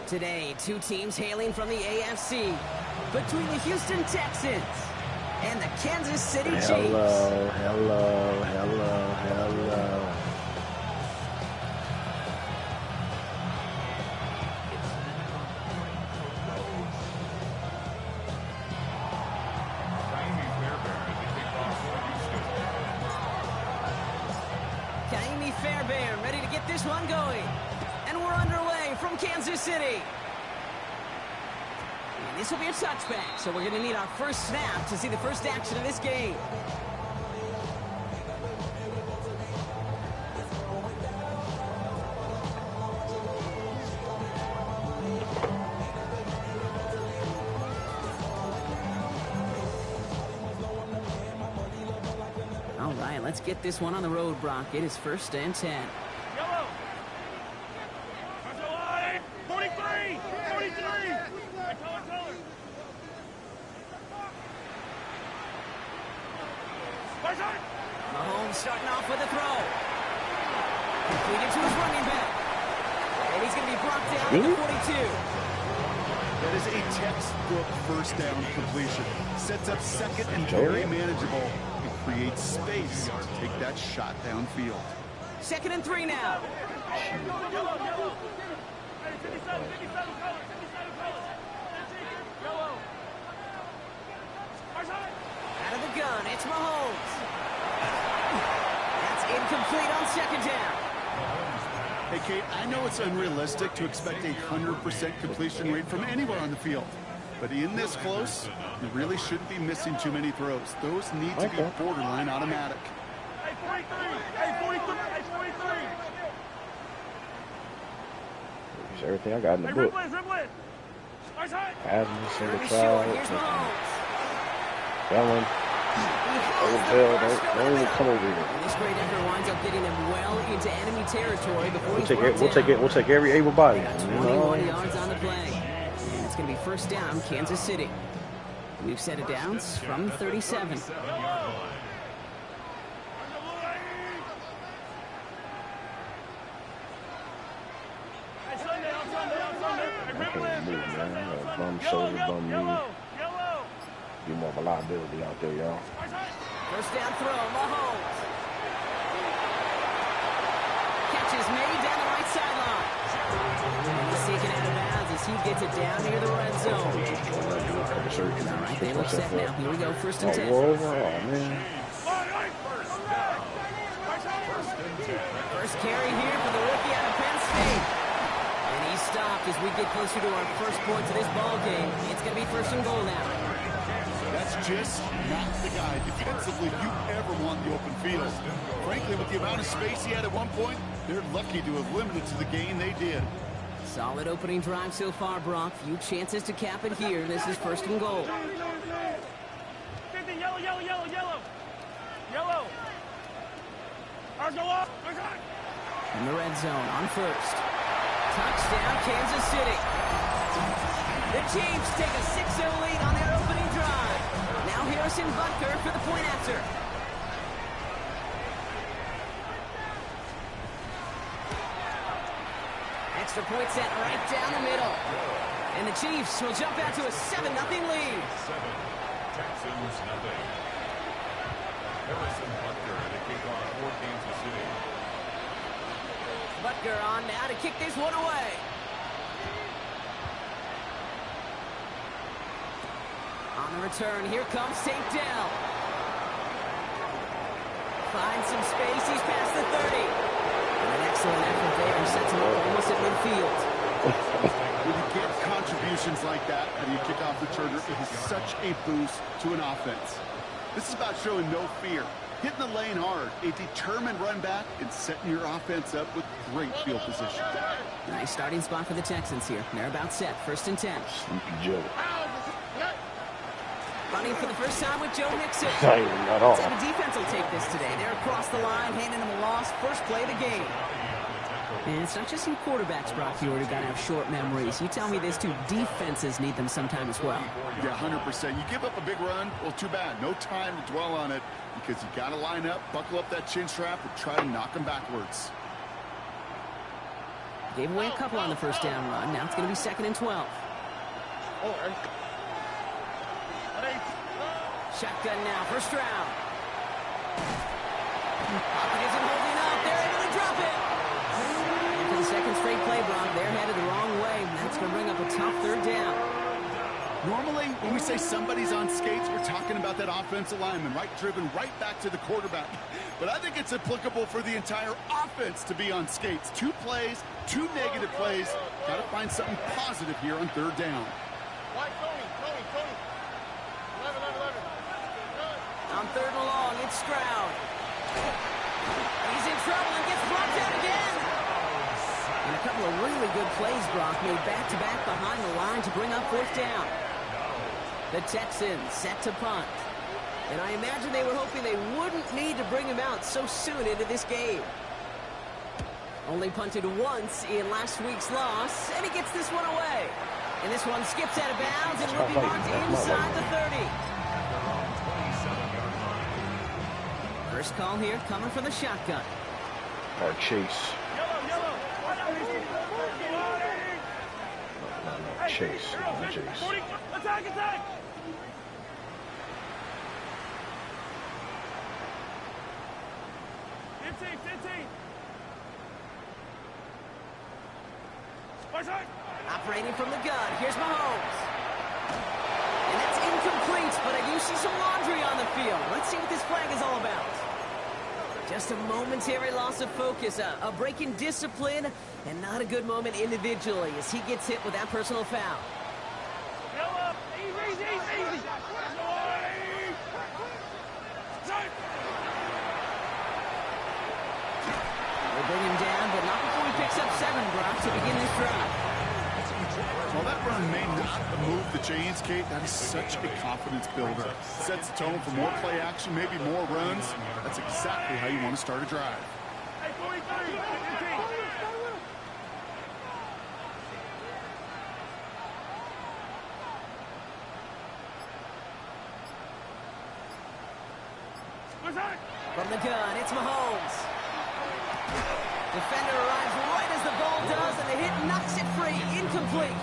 Today, two teams hailing from the AFC. Between the Houston Texans and the Kansas City Chiefs. Hello. Fairbairn ready to get this one going. And we're underway from Kansas City. And this will be a touchback, so we're going to need our first snap to see the first action of this game. All right, let's get this one on the road, Brock. It is 1st and 10. Yellow. 43. 43. Mahomes starting off with a throw. Completed to his running back. And he's going to be brought down at the 42. That is a textbook first down completion. Sets up second and very manageable. It creates space to take that shot downfield. 2nd and 3 now. Out of the gun, it's Mahomes. That's incomplete on 2nd down. Hey, Kate, I know it's unrealistic to expect a 100% completion rate from anywhere on the field. But in this close, you really shouldn't be missing too many throws. Those need to be borderline automatic. Hey, 43. Hey, 43. Hey, 43. Here's everything I got in the book. Asma, single crowd. That one. Don't even come over here. This great effort winds up getting them well into enemy territory before We'll take every able body. 21 yards on the play. And it's going to be 1st down, Kansas City. We've set it down from 37. Bum shoulder, bum knee. Be more of a liability out there, y'all. 1st down throw, Mahomes. Catch is made down the right sideline. And he's taken out of bounds as he gets it down near the red zone. All right, they look set now. Here we go, 1st and 10. Oh, man. First carry here for the rookie out of Penn State. And he's stopped as we get closer to our first points of this ball game. It's going to be 1st and goal now. That's just not the guy defensively you ever want the open field. Frankly, with the amount of space he had at one point, they're lucky to have limited to the gain they did. Solid opening drive so far, Brock. Few chances to cap it here. This is 1st and goal. Yellow. In the red zone on 1st. Touchdown, Kansas City. The Chiefs take a 6-0 lead on their opening drive. Now Harrison Butker for the point after. Extra point set right down the middle. And the Chiefs will jump out to a 7-0 lead. Texans nothing. Harrison Butker to kick off for Kansas City. Butker on now to kick this one away. On the return, here comes St. Dell. Finds some space, he's past the 30. And an excellent effort there, sets him up almost at midfield. When you get contributions like that and you kick off returner, it is such a boost to an offense. This is about showing no fear, hitting the lane hard, a determined run back, and setting your offense up with great field position. Nice starting spot for the Texans here. They're about set, 1st and 10. Sleepy Joe. Running for the first time with Joe Mixon. Not all. So the defense will take this today. They're across the line, handing them a loss. First play of the game. And it's not just some quarterbacks, Brock, you already got to have short memories. You tell me this too, defenses need them sometime as well. Yeah, 100%. You give up a big run, well, too bad. No time to dwell on it because you got to line up, buckle up that chin strap, and try to knock them backwards. Gave away a couple on the first down run. Now it's going to be 2nd and 12. Shotgun now, first round. Pocket isn't holding up. They're able to drop it. And for the second straight play, Brock, they're headed the wrong way. That's going to bring up a tough 3rd down. Normally, when we say somebody's on skates, we're talking about that offensive lineman, right? Driven right back to the quarterback. But I think it's applicable for the entire offense to be on skates. 2 plays, 2 negative plays. Got to find something positive here on 3rd down. On 3rd and long, it's Stroud. He's in trouble and gets brought down again. And a couple of really good plays, Brock, made back-to-back behind the line to bring up 4th down. The Texans set to punt. And I imagine they were hoping they wouldn't need to bring him out so soon into this game. Only punted once in last week's loss, and he gets this one away. And this one skips out of bounds and will be marked inside the 30. First call here coming from the shotgun. Or Chase. No, Chase. Attack, attack! Operating from the gun, here's Mahomes. And that's incomplete, but I do see some laundry on the field. Let's see what this flag is all about. Just a momentary loss of focus, a break in discipline, and not a good moment individually as he gets hit with that personal foul. Easy. We'll bring him down, but not before he picks up 7, Brock, to begin this drive. Well, that run may not move the chains, Kate. That is such a confidence builder. Sets the tone for more play action, maybe more runs. That's exactly how you want to start a drive. Hey, 43, 15. From the gun, it's Mahomes. Defender arrives right as the ball does, and the hit knocks it free. Incomplete.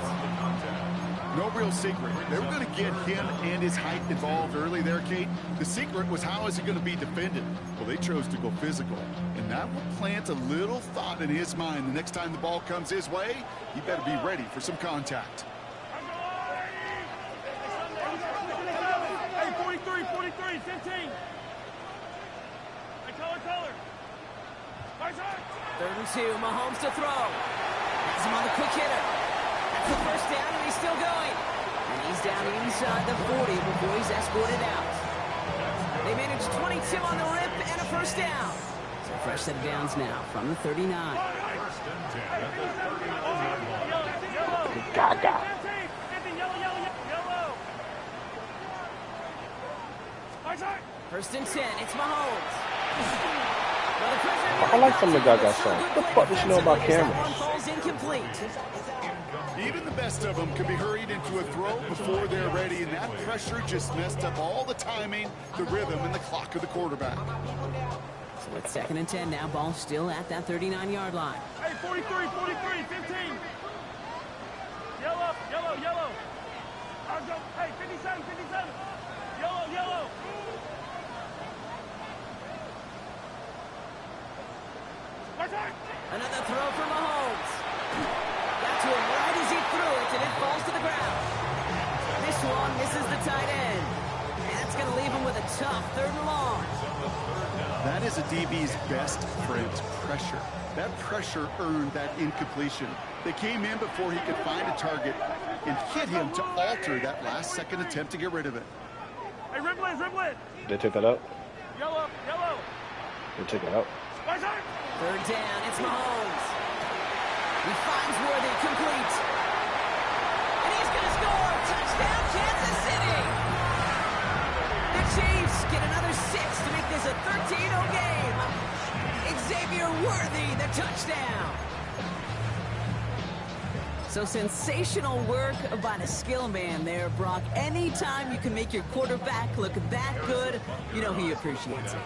No real secret. They were going to get him and his height involved early there, Kate. The secret was how is he going to be defended? Well, they chose to go physical, and that will plant a little thought in his mind. The next time the ball comes his way, he better be ready for some contact. Hey, 43, 15. Hey, color. 3rd and 2, Mahomes to throw. Has him on the quick hitter. That's the first down, and he's still going. And he's down inside the 40 before he's escorted out. They managed 22 on the rip and a first down. So fresh set of downs now from the 39. Gaga. First and 10, it's Mahomes. I like some of the Gaga songs. What the fuck does she know about cameras? Falls incomplete. Even the best of them can be hurried into a throw before they're ready, and that pressure just messed up all the timing, the rhythm, and the clock of the quarterback. So it's 2nd and 10 now. Ball still at that 39-yard line. Hey, 43, 15. Yellow. I'll go. Hey, 57. Yellow. Another throw for Mahomes. Got to him right as he threw it, and it falls to the ground. This one misses the tight end. And that's going to leave him with a tough 3rd and long. That is a DB's best friend, pressure. That pressure earned that incompletion. They came in before he could find a target and hit him to alter that last-second attempt to get rid of it. Hey, Riblet. They take that out? Yellow. They take it out. 3rd down, it's Mahomes. He finds Worthy, complete. And he's going to score. Touchdown, Kansas City. The Chiefs get another 6 to make this a 13-0 game. Xavier Worthy, the touchdown. So sensational work by the skill man there, Brock. Anytime you can make your quarterback look that good, you know he appreciates it.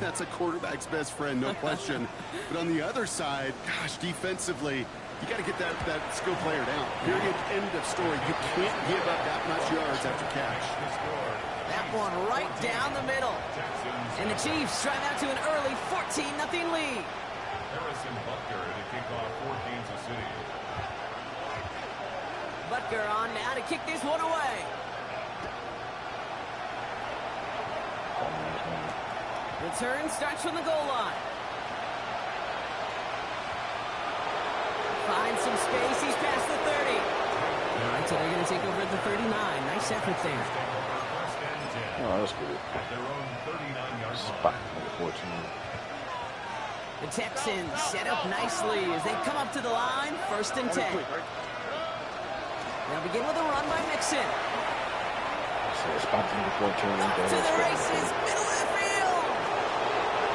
That's a quarterback's best friend, no question. But on the other side, gosh, defensively, You got to get that skill player down. Period. End of story. You can't give up that much yards after catch. That one right down the middle. And the Chiefs drive out to an early 14-0 lead. Harrison Butker to kick off for Kansas City. Butker on now to kick this one away. Return starts from the goal line. Finds some space. He's past the 30. All right, so they're going to take over at the 39. Nice effort there. Oh, that's good. At their own 39-yard Spot line. number 14. The Texans set up nicely as they come up to the line. 1st and 10. They'll begin with a run by Mixon. So spot number 14. To the races, middle of the field.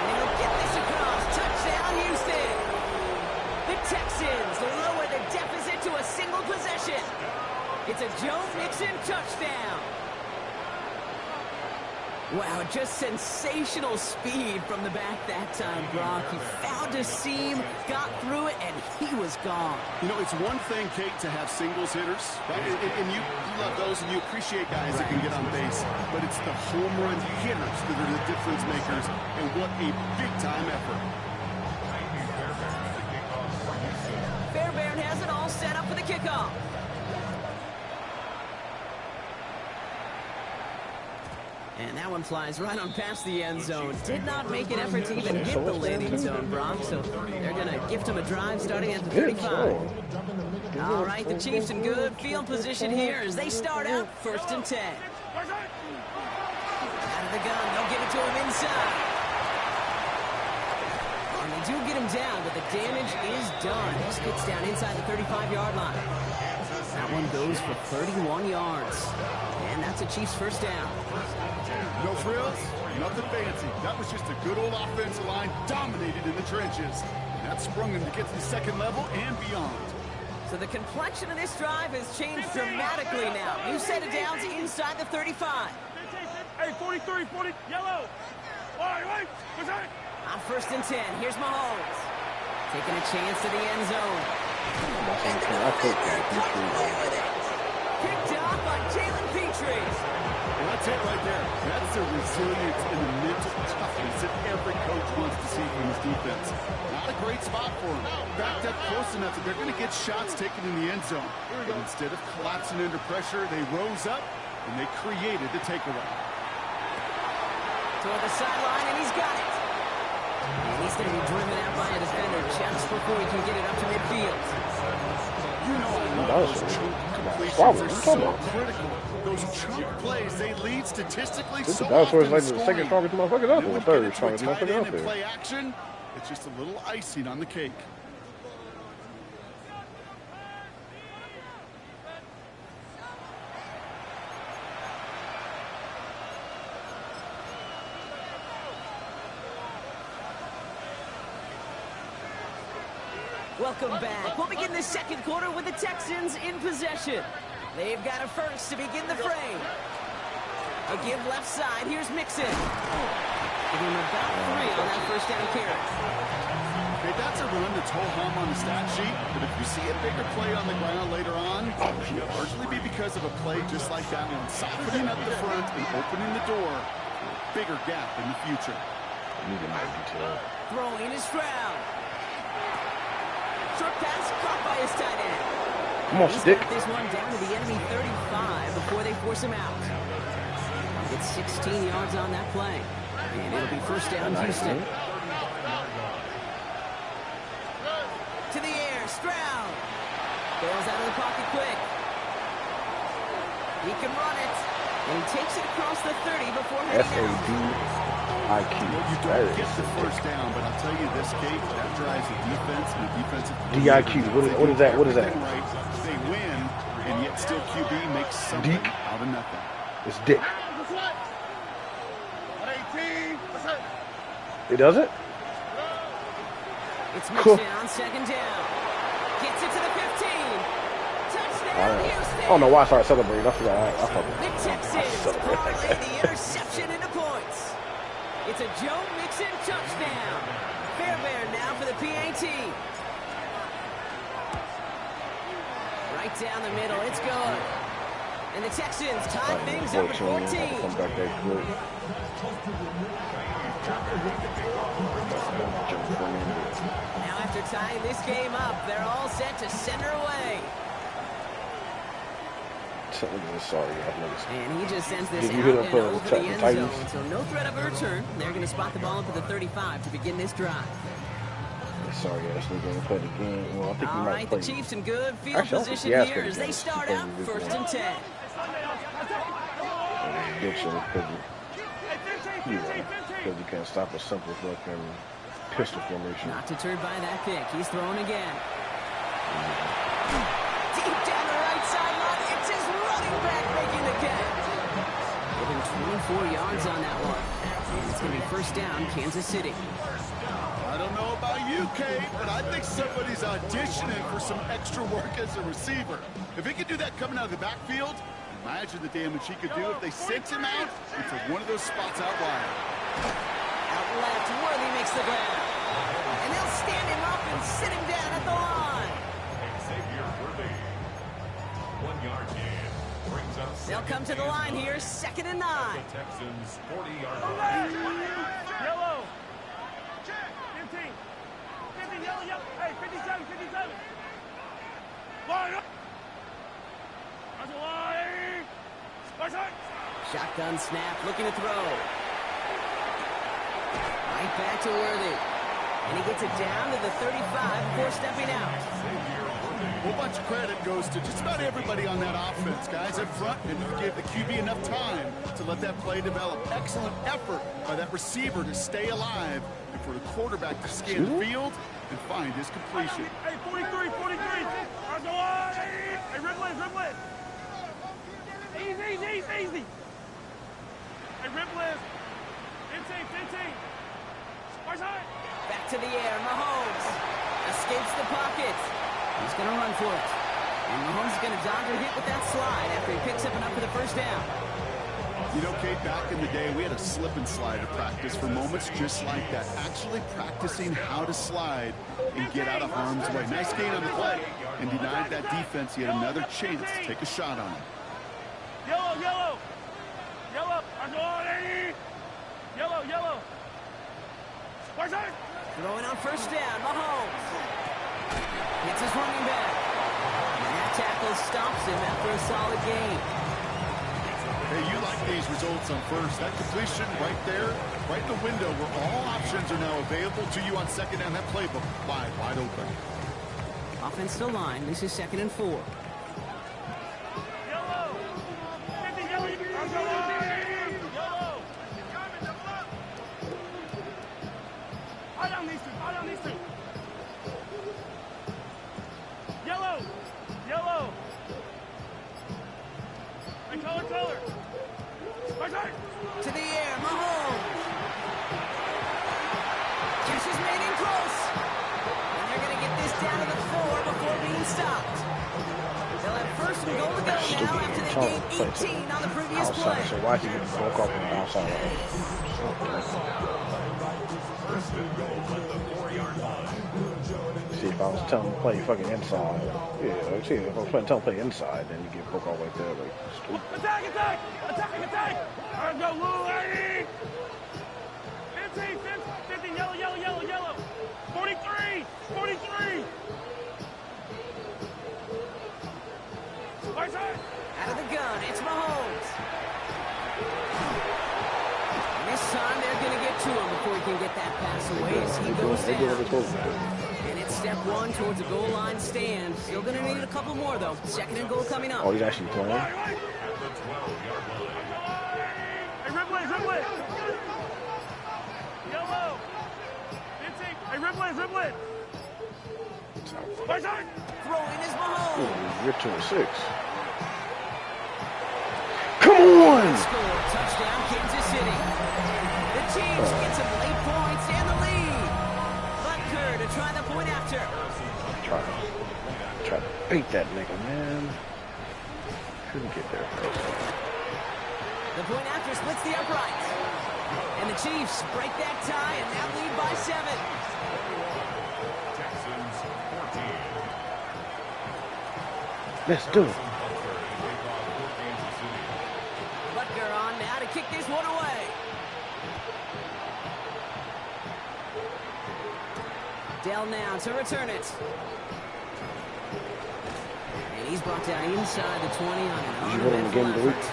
And he'll get this across. Touchdown, Houston. The Texans lower the deficit to a single possession. It's a Joe Mixon touchdown. Wow, just sensational speed from the back that time, Brock. He found a seam, got through it, and he was gone. You know, it's one thing, Kate, to have singles hitters, right? And you love those, and you appreciate guys that can get on base. But it's the home run hitters that are the difference makers, and what a big-time effort. Fairbairn has it all set up for the kickoff. And that one flies right on past the end zone. Did not make an effort to even hit the landing zone, Brock. So they're going to gift him a drive starting at the 35. All right, the Chiefs in good field position here as they start out 1st and 10. Out of the gun, they'll give it to him inside. And they do get him down, but the damage is done. He gets down inside the 35-yard line. That one goes for 31 yards. And that's a Chiefs 1st down. No frills, nothing fancy. That was just a good old offensive line dominated in the trenches. And that sprung him to get to the 2nd level and beyond. So the complexion of this drive has changed dramatically now. New set of downs inside the 35. Hey, 43, 40, yellow. Wait, On 1st and 10, here's Mahomes. Taking a chance to the end zone. Picked off by Jalen Petrie. And that's it right there. That's the resilience and the mental toughness that every coach wants to see from his defense. Not a great spot for him. Backed up close enough that they're going to get shots taken in the end zone. But instead of collapsing under pressure, they rose up and they created the takeaway. Toward the sideline, and he's got it. And he's going to be driven out by a defender just before he can get it up to midfield. You know I love those chunk completions. They're so critical. Those chunk plays, they lead statistically so often in like the scoring. second strongest motherfucker out there, the third strongest tight motherfucker end out and there. play action, it's just a little icing on the cake. Welcome back. We'll begin the 2nd quarter with the Texans in possession. They've got a first to begin the frame. A give left side. Here's Mixon. Give him about 3 on that 1st down carry. Okay, that's a run that's ho-hum on the stat sheet, but if you see a bigger play on the ground later on, it'll largely be because of a play just like that one, softening up the front and opening the door to a bigger gap in the future. Throwing is Stroud. Short pass caught by his tight end. Come on, He's stick. got this one down to the enemy 35 before they force him out. It's 16 yards on that play. And it'll be 1st down, Houston. To the air, Stroud. Bails out of the pocket quick. He can run it. And he takes it across the 30 before heading out. SADIQ. You don't get the 1st down, but I'll tell you this, Kate, that drives the defense and the defensive. DIQ. What is that? What is that? Right, they win, and yet still QB makes something Deke. out of nothing. It's Dick. It does it? It's Mixon on 2nd down. Gets it to the 15. Touchdown, Houston. I don't know why I started celebrating. I forgot. The Texans parlay the interception into points. It's a Joe Mixon touchdown. Fairbairn now for the PAT. Right down the middle. It's good. And the Texans tie things up at 14. Come back that quick. Now after tying this game up, they're all set to send her away. Sorry, and he just sends this out and over the end zone. So no threat of a return. They're going to spot the ball up at the 35 to begin this drive. Sorry, ass nigga ain't played the game. Well, I think all right, the Chiefs in good field position here as they start out 1st and 10. Because you can't stop a simple fucking pistol formation. Not deterred by that pick. He's throwing again. Deep down the right sideline. It's his running back making the catch. Giving 24 yards on that one. And it's going to be 1st down, Kansas City. I don't know about you, Kate, but I think somebody's auditioning for some extra work as a receiver. If he could do that coming out of the backfield, imagine the damage he could do if they sent him out into one of those spots out wide. Out left, Worthy makes the grab. And they'll stand him up and sit him down at the line. Worthy. 1 yard gain. Brings up they'll come to the line here, 2nd and 9. The Texans 40-yard line. Yellow. 15. 50, yellow. Hey, 57, 57. Line up. That's a line. Shotgun snap, looking to throw. Right back to Worthy. And he gets it down to the 35 before stepping out. A whole bunch of credit goes to just about everybody on that offense. Guys up front, and you gave the QB enough time to let that play develop. Excellent effort by that receiver to stay alive and for the quarterback to scan the field and find his completion. Hey, 43, 43. That's a line. Hey, rip it. Easy. Hey, Ripley. 15. Back to the air, Mahomes. Escapes the pocket. He's going to run for it. And Mahomes is going to dodge a hit with that slide after he picks up enough for the 1st down. You know, Kate, back in the day, we had a slip and slide to practice for moments just like that. Actually practicing how to slide and get out of harm's way. Nice gain on the play. And denied that defense. He had another chance to take a shot on him. Yellow. Yellow. Throwing on 1st down, Mahomes. Hits his running back. And that tackle stops him after a solid gain. Hey, you like these results on 1st. That completion right there, right in the window where all options are now available to you on 2nd down. That playbook wide open. Offense to line. This is 2nd and 4. Yellow. 50, yellow. Eye down these two. Yellow. Hey, color. To the air, Mahomes. Catch is made in close. And they're going to get this down to the 4 before being stopped. They'll have 1st and goal to go now after they gained 18 on the previous play. So why did he broke off on the outside? See, if I was telling him to play fucking inside, see, if I was telling him to play inside, then you get broke off right there. Like, stupid. Attack! Let's go, Louie! 15, yellow. 43! Out of the gun, it's Mahomes. And this time they're going to get to him before he can get that pass away as he goes down. And it's step 1 towards a goal line stand. Still going to need a couple more, though. 2nd and goal coming up. Oh, he's actually playing? Hey, Ripley! Yellow! 15! Hey, Ripley! Throwing is Mahomes. Ooh, you're 2-6. Come on! Score, touchdown, Kansas City. The Chiefs get some late points and the lead. Butker to try the point after. Try to beat that nigga, man. Couldn't get there first. The point after splits the uprights. And the Chiefs break that tie and now lead by 7. Texans 14. Let's do it. Butker on now to kick this one away. Dell now to return it. And he's brought down inside the 20 on an uneventful effort.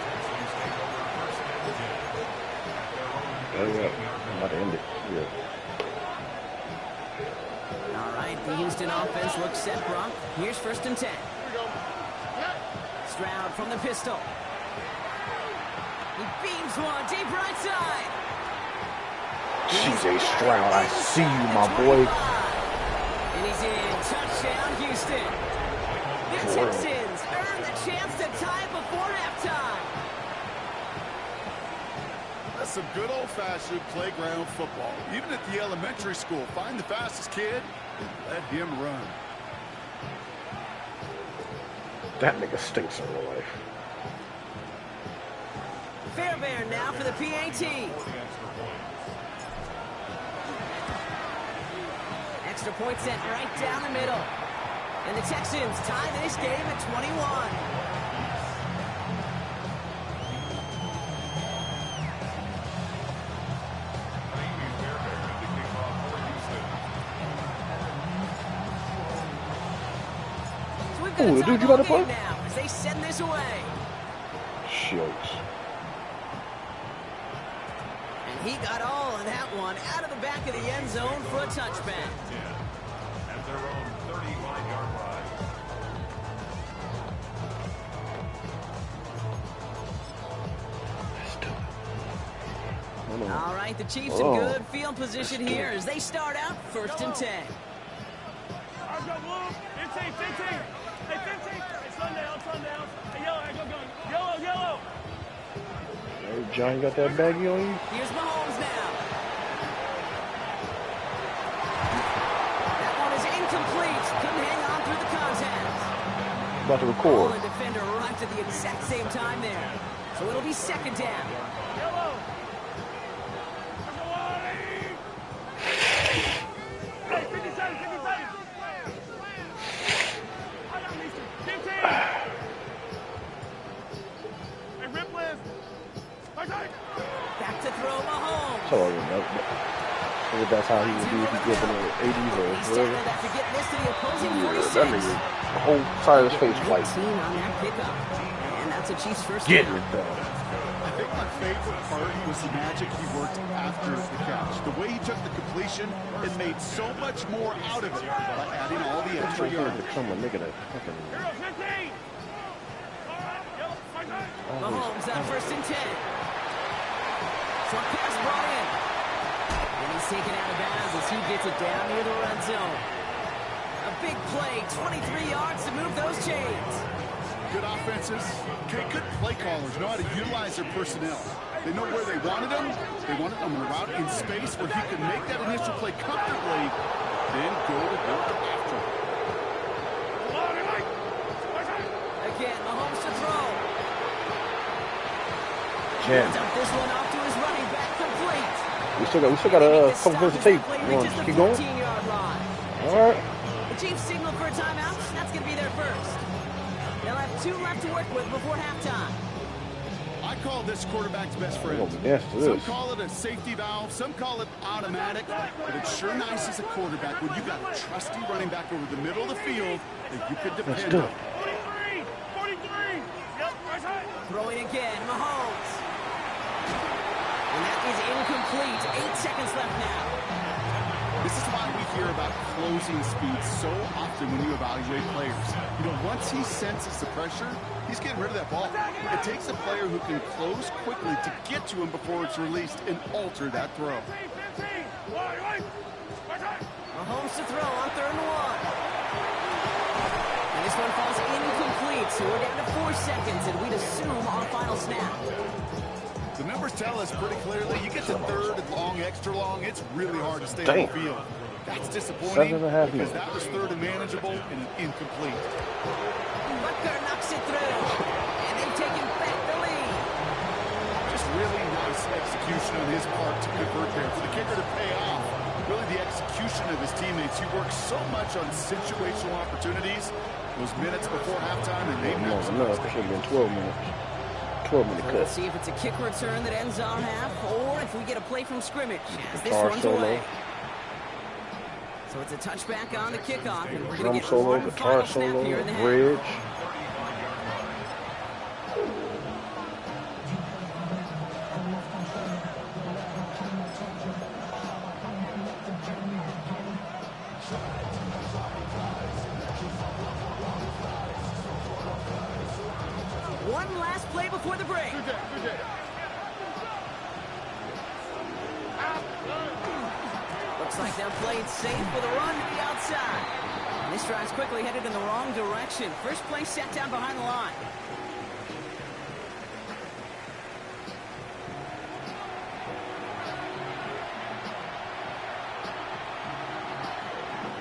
Oh, yeah. I'm about to end it. Yeah. All right, the Houston offense looks set, Brock. Here's 1st and 10. Stroud from the pistol. He beams one deep right side. CJ Stroud, I see you, my boy. And he's in. Touchdown, Houston. The Texans earn the chance to tie before halftime. That's some good old-fashioned playground football. Even at the elementary school, find the fastest kid and let him run. That nigga stinks in real life. Fairbairn now for the PAT. Extra point set right down the middle. And the Texans tie this game at 21. Ooh, dude, you got a point? Now as they send this away. Shucks. And he got all of that one out of the back of the end zone for a touchback. At their own 35-yard line. All right, the Chiefs in good field position here as they start out 1st and 10. Ours go blue. 15, 15. Hey, 15. Hey, sundown, sundown. Hey, yellow, hey, go. Yellow, yellow. Hey, John, you got that baggie on you? Here's Mahomes now. That one is incomplete. Couldn't hang on through the contact. About to Ball record. and defender arrived at the exact same time there. So it'll be 2nd down. Yellow. Hey, 57, 57. I got me 15. Hey, rip list. Back to throw Mahomes. So, that's how he would do if he grew up in the 80s or He whatever. started after getting this to the opposing 46. That nigga, the whole side of his face white. 19 on that pickup. And that's a Chiefs first Getting down. it done. I think my favorite part was the magic he worked after the catch. The way he took the completion and made so much more out of it by adding all the That's extra right there to yards. become a nigga that fucking... Hero, 15. Yellow, my God. Mahomes on 1st and 10. Short pass brought in. And he's taken out of bounds as he gets it down near the red zone. A big play, 23 yards to move those chains. Good offenses, good play callers know how to utilize their personnel. They know where they wanted them. They wanted them on a route in space where he could make that initial play comfortably, then go to work after it. Again, Mahomes to throw. Yeah. Dump this one off to his running back, complete. We still got a couple minutes of tape. You want to keep going? 14-yard line. All right. The Chiefs signal for a timeout. That's going to be their first. They'll have 2 left to work with before halftime. I call this quarterback's best friend. Oh, yes, it Some is. call it a safety valve, some call it automatic, but it's sure nice as a quarterback when you got a trusty running back over the middle of the field that you can Let's depend do on. it. 43. Yep, right side. Throwing again, Mahomes. And that is incomplete. 8 seconds left now. This is why we hear about closing speed so often when you evaluate players. You know, once he senses the pressure, he's getting rid of that ball. It takes a player who can close quickly to get to him before it's released and alter that throw. 15. Right side. Mahomes to throw on 3rd and 1. And this one falls incomplete, so we're down to 4 seconds, and we'd assume our final snap. The numbers tell us pretty clearly, you get to 3rd and long, extra long, it's really hard to stay on the field. That's disappointing 7.5 because minutes. that was 3rd and manageable and an incomplete. Butker knocks it through, and they've taken back the lead. Just really nice execution on his part to convert there. For the kicker to pay off, really the execution of his teammates. He works so much on situational opportunities. Those minutes before halftime, and they've No, it should have been 12 minutes. 12-minute So cut. let's see if it's a kick return that ends our half, or if we get a play from scrimmage as this Guitar runs solo. away. So it's a touchback on the kickoff, and we're going Drum to get solo, one guitar final snap solo, here in the half. bridge. One last play before the break. Looks like they're played safe with a run to the outside. And this drive's quickly headed in the wrong direction. First play set down behind the line.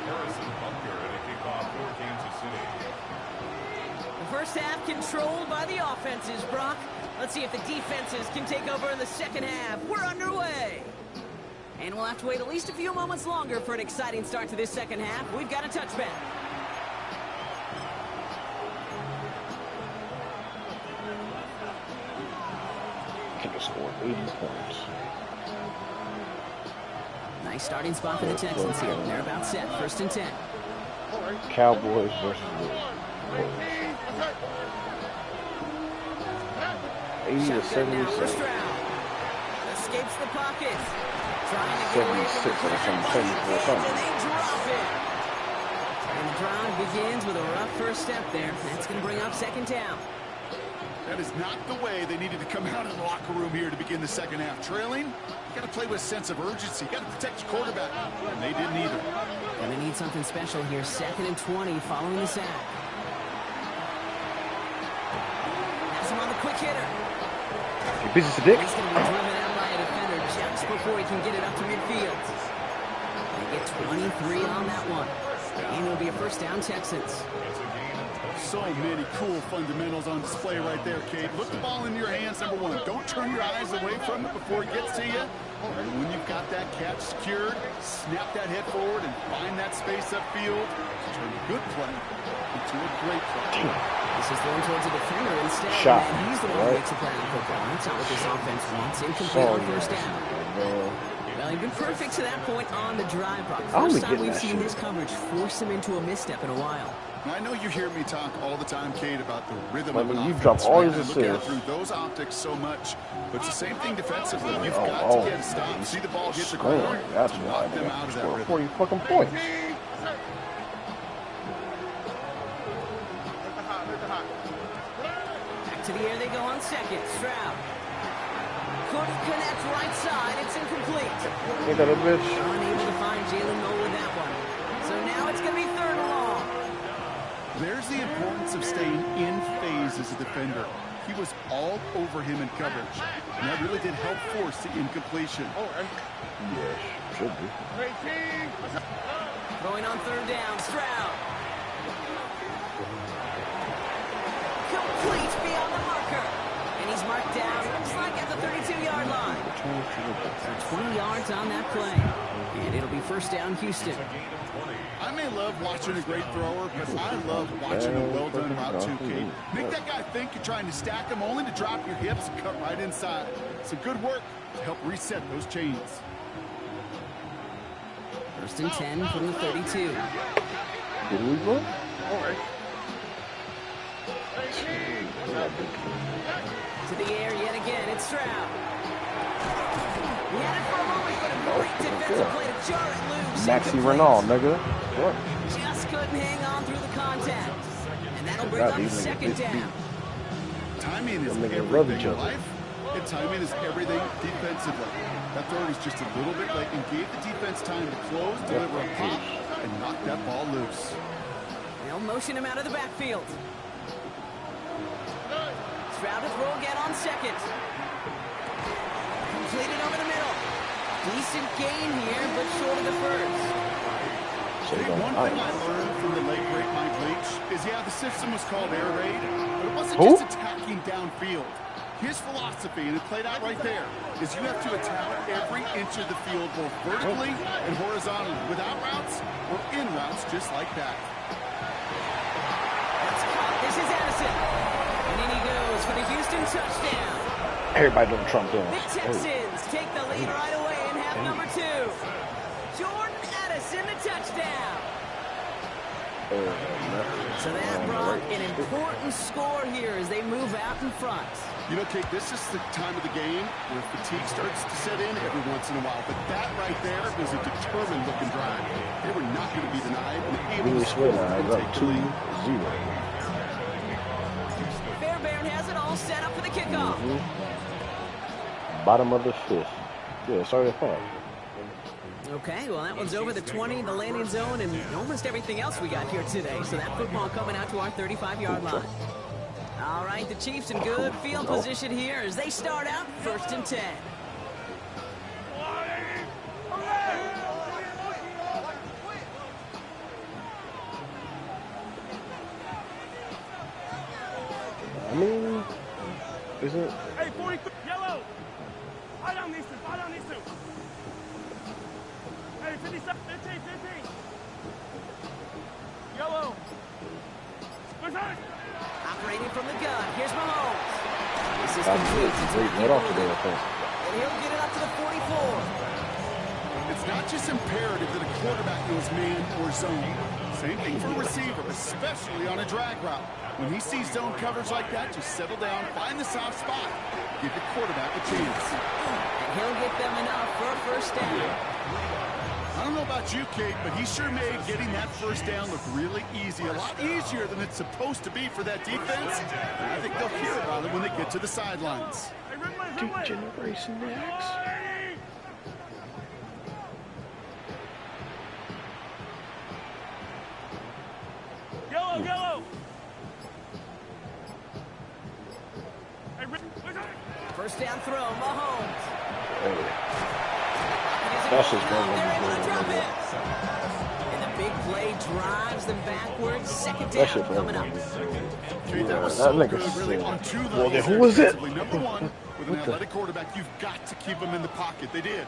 Harrison Bunker at a kickoff for Kansas City. The first half controlled by the offenses, Brock. Let's see if the defenses can take over in the second half. We're underway. And we'll have to wait at least a few moments longer for an exciting start to this second half. We've got a touchback. Could have scored 80 points. Nice starting spot for the Texans here. They're about set. First and 10. Cowboys versus the 80 to Shotgun now for 76. Stroud. Escapes the pocket. Trying to get away from 76 the or pressure, something, but 74 or and something. they drop it. And the drive begins with a rough first step there. That's going to bring up second down. That is not the way they needed to come out of the locker room here to begin the second half. Trailing, you got to play with a sense of urgency. You got to protect your quarterback, and they didn't either. Going to need something special here. Second and 20 following the sack. Has him on the quick hitter. You busy, Sadiq? He's going to be driven out by a defender just before he can get it up to midfield. They get 23 on that one. And it'll be a first down, Texans. So many cool fundamentals on display right there, Kate. Look the ball in your hands, number one. Don't turn your eyes away from it before it gets to you. And when you've got that catch secured, snap that head forward and find that space upfield. Turn a good play into a great play. This is thrown towards a defender instead. Shot. And he's the one who makes a play on football. That's not what this offense wants. Incomplete on first down. Well, he's been perfect to that point on the drive, Brock. First time we've seen this coverage force him into a misstep in a while. Now, I know you hear me talk all the time, Kate, about the rhythm of an you offense. drop all your Look at it assists. through those optics so much. But it's the same thing defensively. You've got to get a stop. See the ball hit the ground. That's to why knock they them out of that scored rhythm. 40 fucking points. Back to the air they go on second. Stroud. Couldn't connect right side. It's incomplete. Ain't that a bitch? Unable to find Jalen Noel with that one. So now it's going to be third and long. There's the importance of staying in phase as a defender. He was all over him in coverage, and that really did help force the incompletion. Yes, should be. Throwing on third down. Stroud. Complete beyond the marker. And he's marked down, looks like at the 32-yard line. So 20 yards on that play. And it'll be first down, Houston. I may love watching a great thrower, but I love watching a well-done route too, Kate. Make that guy think you're trying to stack him only to drop your hips and cut right inside. Some good work to help reset those chains. First and 10 from the 32. Did we go? To the air yet again, it's Stroud. He had it for a moment, but a great defensive play to jar it loose. Maxi Incomplete. Renal, nigga. What? Just couldn't hang on through the contact. And that'll bring up second down. Timing is Them niggas love everything each in other. life, and timing is everything defensively. That throw was just a little bit late and gave the defense time to close, deliver a pop, and knock that ball loose. They'll motion him out of the backfield. Stroud to throw again on second. Completed over the middle. Decent gain here, but short of the first. So you One don't thing I learned from the late great Mike Leach is, the system was called air raid, but it wasn't Who? just attacking downfield. His philosophy, and it played out right there, is you have to attack every inch of the field, both vertically and horizontally, without routes or in routes, just like that. This is Addison. And in he goes for the Houston touchdown. Everybody doing Trump doing. The Texans take the lead right away in half number 2. Jordan Addison, the touchdown. So that brought an important score here as they move out in front. You know, Kate, this is the time of the game where fatigue starts to set in every once in a while. But that right there was a determined-looking drive. They were not going to be denied. And able to score and take the lead. 2-0. Fairbairn has it all set up for the kickoff. Bottom of the 5th. Yeah, sorry if I. Okay, well, that one's over the 20, the landing zone, and almost everything else we got here today. So that football coming out to our 35-yard line. All right, the Chiefs in good field position here as they start out 1st and 10. I mean, isn't it? Hey, 43, yellow. I don't need to. Hey, 57, 15. Yellow. Operating from the gun. Here's Mahomes. This is That's complete. great. Right off the day, And he'll get it up to the 44. It's not just imperative that a quarterback knows man or zone. Same thing for a receiver, especially on a drag route. When he sees zone coverage like that, just settle down, find the soft spot, give the quarterback a chance. And he'll get them enough for a first down. I don't know about you, Kate, but he sure made getting that first down look really easy. A lot easier than it's supposed to be for that defense. And I think they'll hear about it when they get to the sidelines. Generation X. Yellow. First down throw, Mahomes. That's just They're able to drop it. And the big play drives them backwards. Second down coming up. Kate, that was so good, really, on two levels. Well, then who was it? Number one, with an athletic quarterback, you've got to keep him in the pocket. They did.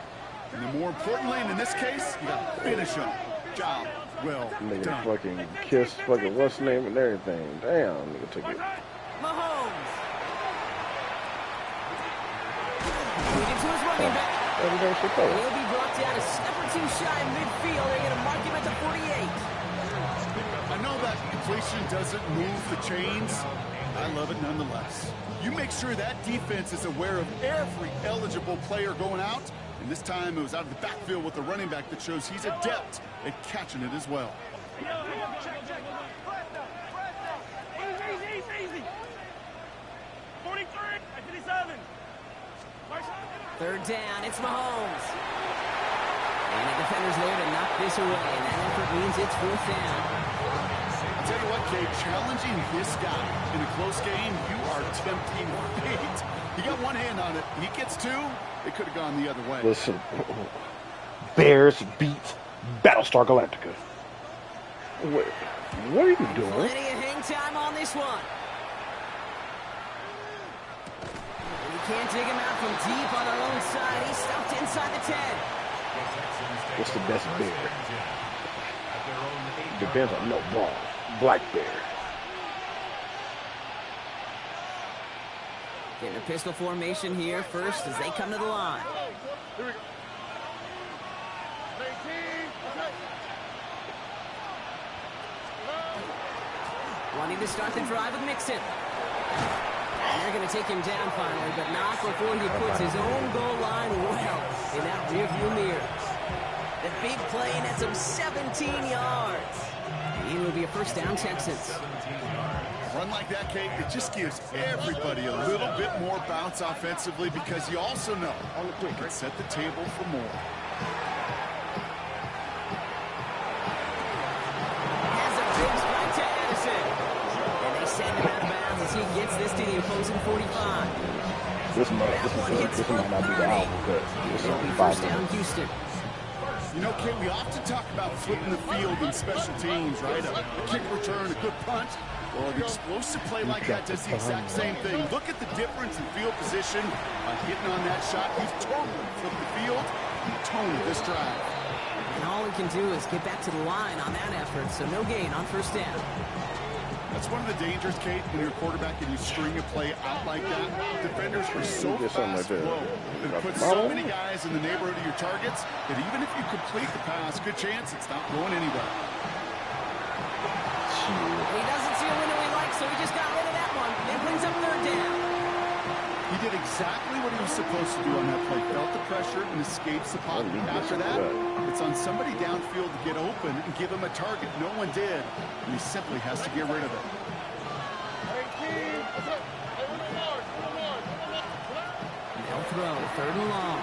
And then more importantly, and in this case, you got to finish him. Job well Nigga done. fucking kiss, fucking what's name and everything. Damn, nigga took it. Mahomes. Leading to his running back. Every day she plays. He'll be brought down a step or two shy in midfield. They're going to mark him at the 48. I know that completion doesn't move the chains. I love it nonetheless. You make sure that defense is aware of every eligible player going out. And this time it was out of the backfield with the running back that shows he's adept at catching it as well. Easy. 43, 57. Third down, it's Mahomes. And the defender's there to knock this away. And that effort means it's 4th down. I'll tell you what, Kate, challenging this guy in a close game, you are tempting fate. He got one hand on it. He gets two. It could have gone the other way. Listen, Bears beat Battlestar Galactica. What are you doing? Plenty of hang time on this one. And you can't dig him out from deep on their own side. He's stuffed inside the 10. What's the best bear? Depends on no ball. Black bear. Getting a pistol formation here first as they come to the line. Wanting to start the drive with Mixon. And they're going to take him down finally, but not before he puts his own goal line well in that rearview mirror. The big play nets him 17 yards. It will be a first down, Texans. A run like that, Kate, it just gives everybody a little bit more bounce offensively because you also know you can set the table for more. Has a big strike to Addison. And they send him out of bounds as he gets this to the opposing 45. This might not be the album, but this It'll be is first 5 down, minutes. Houston. You know, Kate, we often talk about flipping the field in special teams, right? A kick return, a good punt. Well, an explosive play like that does the exact same thing. Look at the difference in field position by hitting on that shot. He's totally flipped the field and the tone of this drive. And all he can do is get back to the line on that effort, so no gain on first down. That's one of the dangers, Kate, when you're a quarterback and you string a play out like that. Defenders are so fast flow. It puts so many guys in the neighborhood of your targets that even if you complete the pass, good chance it's not going anywhere. He doesn't see a window he likes, so he just got rid of that one. It brings up third down. He did exactly what he was supposed to do on that play. Felt the pressure and escapes the pocket. After that, it's on somebody downfield to get open and give him a target. No one did, and he simply has to get rid of it. They'll throw, third and long.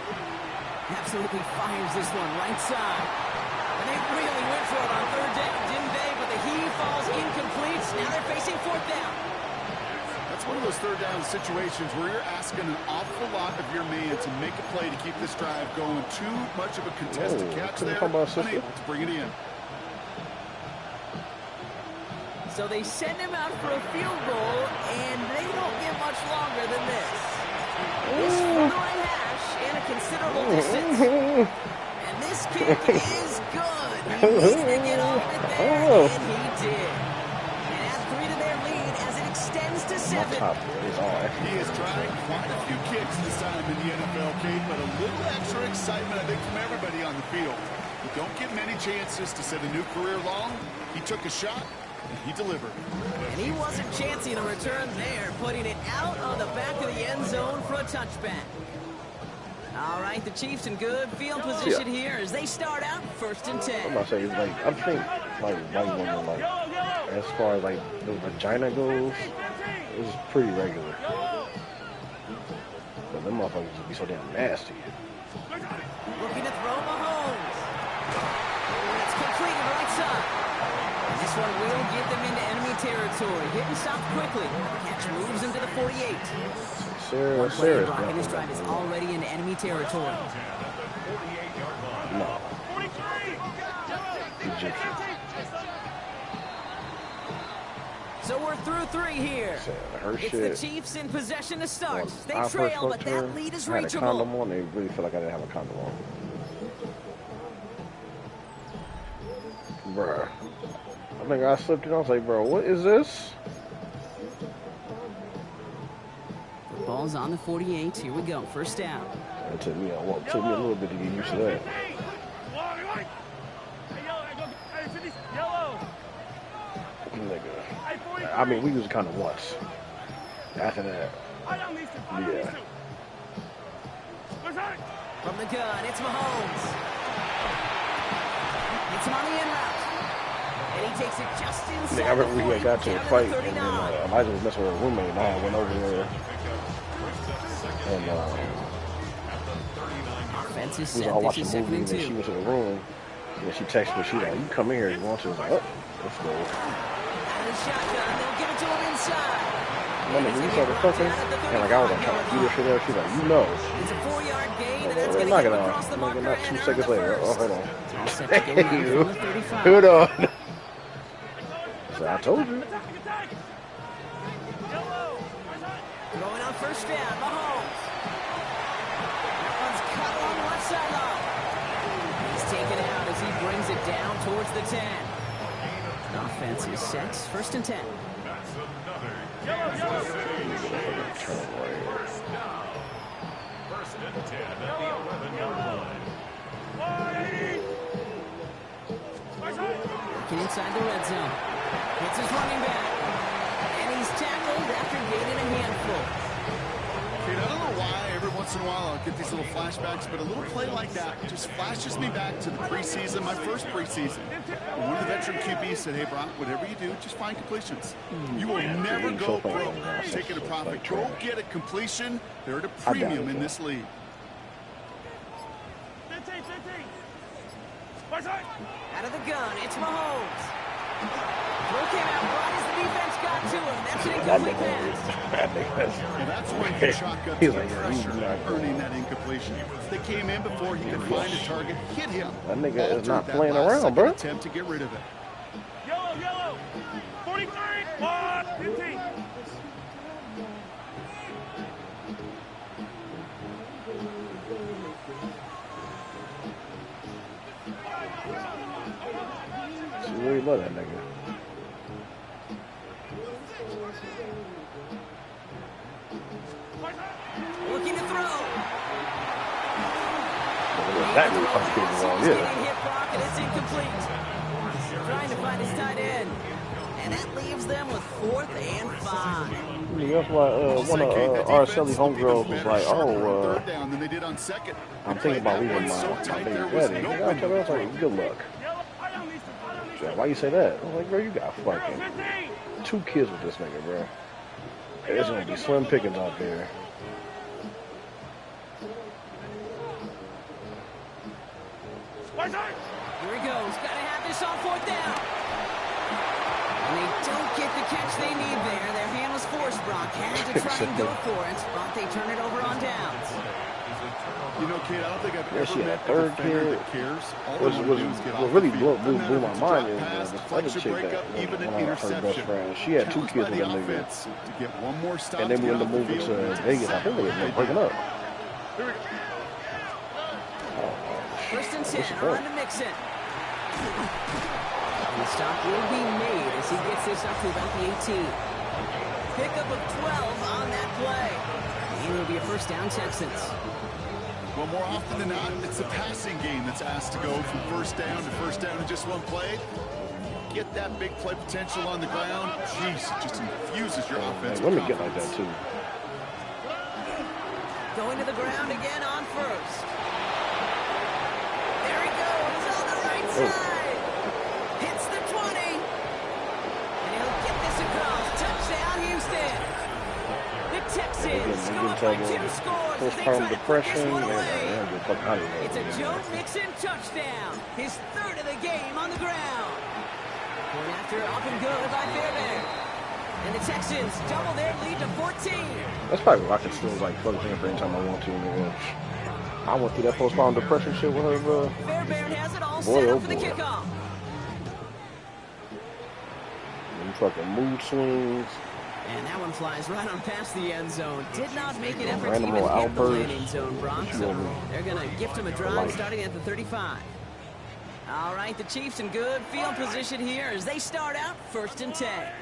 Absolutely fires this one, right side. And they really went for it on third down, didn't they? But the heave falls incomplete. Now they're facing fourth down. That's one of those third down situations where you're asking an awful lot of your man to make a play to keep this drive going. Too much of a contested catch there, unable to bring it in. So they send him out for a field goal, and they don't get much longer than this. This from the right hash and a considerable distance. And this kick is good. He needed to get off it there, and he did. And add 3 to their lead as it extends to 7. He has tried quite a few kicks this time in the NFL, Kate, but a little extra excitement, I think, from everybody on the field. You don't get many chances to set a new career long. He took a shot, and he delivered. And he wasn't chancing a return there, putting it out on the back of the end zone for a touchback. All right, the Chiefs in good field position here as they start out 1st and 10. I'm about to say, like, I think, like, white women, like, as far as, like, the vagina goes, it's pretty regular. But them motherfuckers would be so damn nasty. Looking to throw Mahomes. It's completed right side. And this one will get them into enemy territory. Hit and stop quickly. Catch moves into the 48. One play block in this drive is already in enemy territory. No. So we're through 3 here. It's the Chiefs in possession to start. They trail, but that lead is reachable. I had a condom on. They really feel like I didn't have a condom on. Bruh. I think I slipped it. I was like, bro, what is this? The ball's on the 48. Here we go. First down. It took me a little bit to get used to that. Nigga. I mean, we was kind of once. After that, yeah. From the gun, it's Mahomes. It's him on the in route. And he takes it just inside. I remember we got to a fight, and then Elijah was messing with her roommate, and I went over there. And offense is we was set. all This watching is a movie, and 2nd then and she 2. was in the room, and she texted me, she like, you come in here, you want to? I was like, oh, let's go. Out of the shotgun, they'll give it to him inside. My nigga, we started fucking, and like I was like trying to beat her shit up. She's like, you know. It's a 4-yard gain, and that's going to Knock get it him off. across the marker. Not 2 seconds later. Oh, hold on. All set to go Hey, now you. from the 35. Hold on. So I told you. Throwing on first down, Mahomes. That one's cut along the left sideline. He's taken out as he brings it down towards the 10. Offense is set. 1st and 10. Working inside the red zone. Hits his running back. And he's tackled after gaining a handful. Kate, I don't know why every once in a while I'll get these little flashbacks, but a little play like that just flashes me back to the preseason, my first preseason. And one of the veteran QBs said, hey, Brock, whatever you do, just find completions. You will never go broke taking a profit. Go get a completion. They're at a premium in this league. 15. Out of the gun, it's Mahomes. Throw came out right as the defense got to him. That's an incomplete pass. And that's when you shotgun to the pressure, earning that incompletion. They came in before he could find a target, hit him. That nigga is not playing around, bro. Attempt to get rid of it. Yellow. 43. 15. She really love that nigga. Looking to throw. That many fucking kids wrong, Getting yeah. hit block, and it's incomplete. Trying to find his tight end. And that leaves them with 4th and 5. That's why one of Araceli homegirls was like, oh, I'm thinking about leaving my baby wedding. I was like, good luck. Yeah, why you say that? I was like, bro, you got fucking 2 kids with this nigga, bro. There's gonna be slim pickings out there. Here he goes. Got to have this on 4th down. And they don't get the catch they need there. Their hand was forced, Brock. Had to try and go for it, but they turn it over on downs. You know, Kate, I don't think I've ever She had met a third a defender kid. that cares. All What they want to do is get off really the field. blew Doesn't my matter mind if is it's a the drop other pass, chick deflection, that breakup, even one an of her best interception. friends. She had 2 Challenged kids by with the that nigga. offense to get one more stop And then to we get ended off up the moving field. to Vegas. I think they ended up breaking up. First and 10, around to Mixon. The stop will be made as he gets this up to about the 18. Pickup of 12 on that play. And it'll be a first down, Texans. Well, more often than not, it's the passing game that's asked to go from first down in just one play. Get that big play potential on the ground. Jeez, it just infuses your offense. Women get like that too. Going to the ground again on first. There he goes on the right side. Hits the 20. And he'll get this across. Touchdown, Houston. The Texans go up by 2 scores as they try to put this one away. It's a Joe Mixon touchdown. His 3rd of the game on the ground. Point after up and good by Fairbairn. And the Texans double their lead to 14. That's probably why I can still like fuck him for any time I want to. Man. I went through that postpartum depression shit with her, bro. Fairbairn has it all Boy, set oh up for the boy. kickoff. Them fucking mood swings. And that one flies right on past the end zone. Did not make an effort to Random even little hit the outburst. landing zone, Brock. So they're going to gift him a drive starting at the 35. All right, the Chiefs in good field position here as they start out 1st and 10. Hey,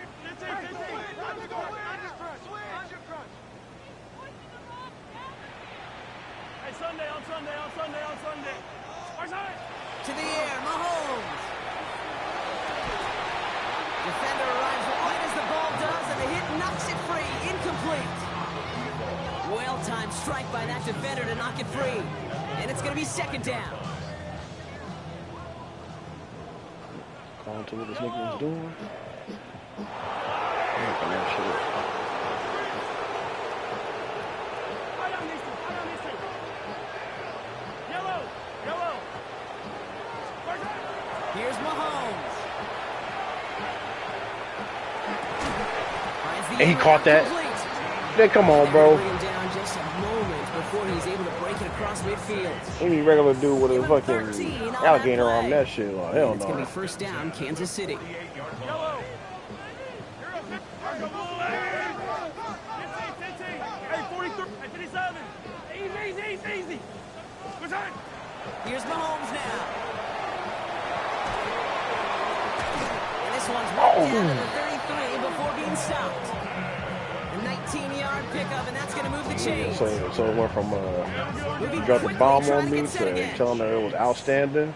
Sunday, on Sunday. To the air, Mahomes. Defender arrives right as the ball does, and the hit knocks it free. Incomplete. Well-timed strike by that defender to knock it free. And it's going to be 2nd down. Calling to what this nigga was doing. That shit. Here's Mahomes. And he caught that. Yeah, come on, bro. Bring him down just a moment before he's able to break it across midfield. Any regular dude with a fucking alligator on that shit. Like, hell It's going to no. be 1st down, Kansas City. Hey, 43, hey, 57. Easy. Return. Here's Mahomes now. And this one's right down to the 33 before being stopped. A 19-yard pickup, and that's going to move the chains. So it went from you dropped the bomb on me to telling her it was outstanding.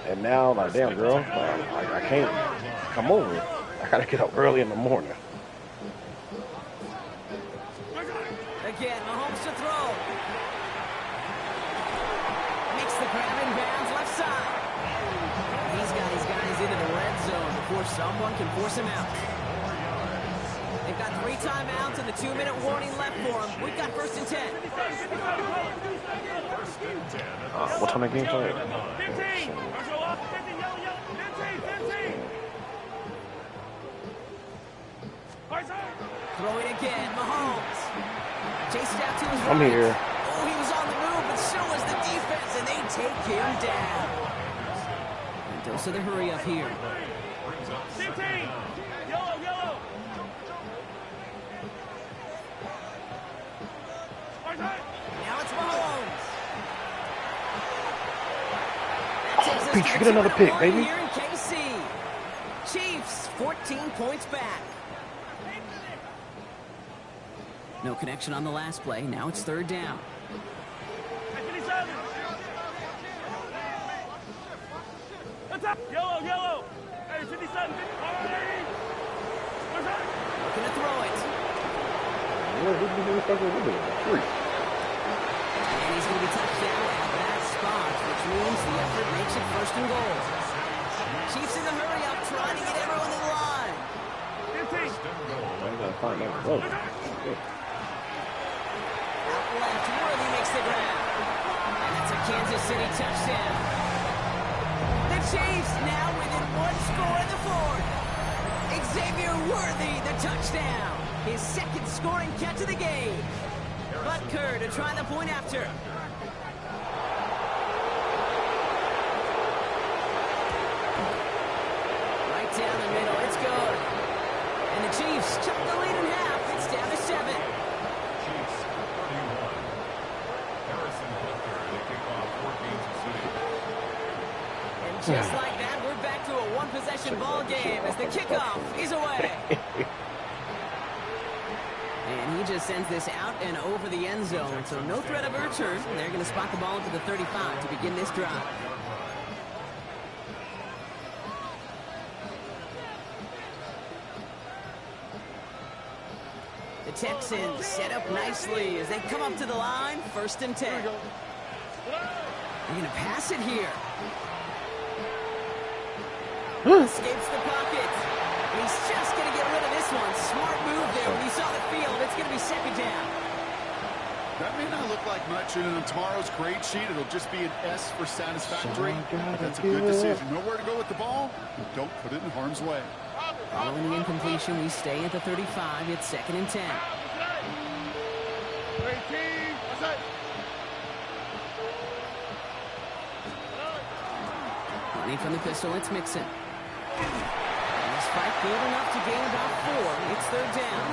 And now, like, damn, girl, I can't come over. I got to get up early in the morning. Again, Mahomes to throw. Makes the grab in bounds left side. He's got his guys into the red zone before someone can force him out. They've got 3 timeouts and the 2-minute warning left for them. We've got 1st and 10. What time the game started? 15. Throwing again, Mahomes. Chased out to his right. I'm here. Oh, he was on the move, but so was the defense, and they take him down. And dose of the hurry up here. 15. Yellow. Now it's Mahomes. Peach, get another pick, baby. Here in KC. Chiefs, 14 points back. No connection on the last play. Now it's third down. Yellow, yellow. Hey, 57. Looking to throw it. Yeah, this motherfucker is free. And he's going to be touched down at that spot, which means the effort makes it first and goal. Chiefs in a hurry up, trying to get everyone to the line. 15. I gotta find that road. Out left, Worthy makes the grab. And that's a Kansas City touchdown. The Chiefs now within one score in the fourth. Xavier Worthy, the touchdown. His second scoring catch of the game. Butker to try the point after. Right down the middle, it's good. And the Chiefs chop the lead in half. It's down to 7. Chiefs 31. Harrison Butker, they kick off 14 to City. And just like that, we're back to a one-possession ball game as the kickoff is away. And he just sends this out and over the end zone, so no threat of a return. They're going to spot the ball into the 35 to begin this drive. The Texans set up nicely as they come up to the line, 1st and 10. They're going to pass it here. Escapes the pocket. And he's just going to get rid of this one. Smart move there when he saw the field. It's going to be 2nd down. That may not look like much, and on tomorrow's grade sheet, it'll just be an S for satisfactory. That's a good decision. Nowhere to go with the ball, don't put it in harm's way. Following the incompletion, we stay at the 35. It's 2nd and 10. 18. What's that? Running from the pistol, it's Mixon. And this fight good enough to gain about 4. It's 3rd down.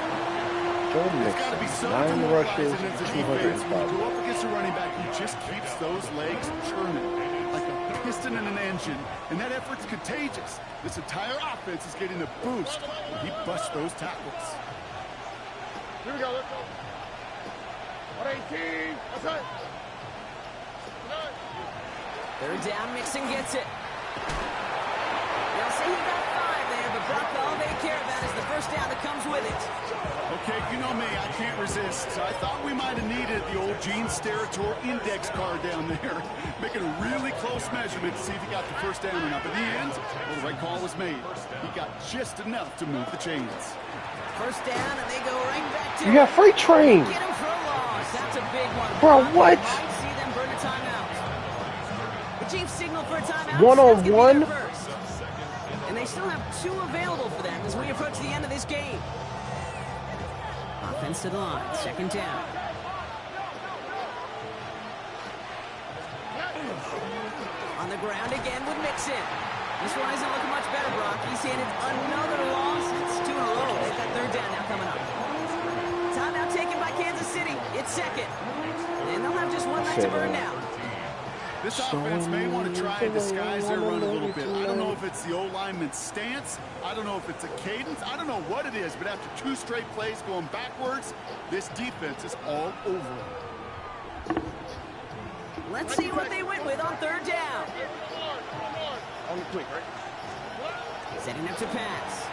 Joe Mixon, 9 rushes, 200 When you go up against a running back, he just keeps those legs churning like a piston in an engine, and that effort's contagious. This entire offense is getting a boost when he busts those tackles. Here we go, let's go. 118. What's that? 3rd down, Mixon gets it. They'll say he got 5 there, but Brock, all they care about is the 1st down that comes with it. Okay, you know me, I can't resist. I thought we might have needed the old Gene Steratore index card down there, making a really close measurement to see if he got the 1st down or not. But in the end, well, the right call was made. He got just enough to move the chains. 1st down, and they go right back to You got freight train. Get him for a loss. That's a big one. Bro, what? Might see them burn a timeout. The Chiefs signal for a timeout. One-on-one? That's gonna be their first. And they still have 2 available for them as we approach the end of this game. Offense to the line. 2nd down. On the ground again with Mixon. This one isn't looking much better, Brock. He's handed another loss. It's 2 in a row. They've got 3rd down now coming up. Timeout taken by Kansas City. It's 2nd. And they'll have just 1 left to burn now. This offense may want to try and disguise their run a little bit. I don't know if it's the O-lineman's stance. I don't know if it's a cadence. I don't know what it is, but after 2 straight plays going backwards, this defense is all over it. Let's see what they went with on 3rd down. Only quick, right? Setting up to pass.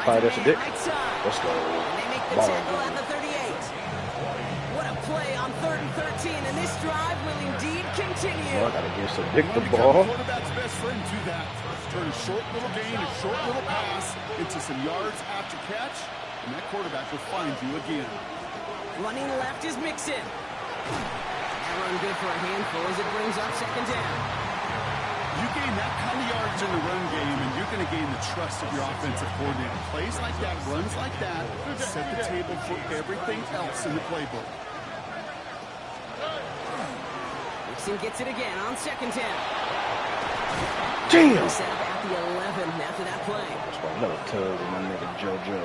Fire this a dick. Right side. Let's go. And they make the tackle at the 38. What a play on 3rd and 13, and this drive will indeed continue. I gotta give some dick the Become ball. the quarterback's best friend to that. Turn a short little gain, a short little pass into some yards after catch, and that quarterback will find you again. Running left is Mixon. That run good for a handful as it brings up 2nd down. You gain that kind of yards in the run game, and you're going to gain the trust of your offensive coordinator. Plays like that, runs like that, set the table for everything else in the playbook. Mixon gets it again on 2nd down. Damn. Set up at the 11 after that play. That's why another tug with my nigga JoJo.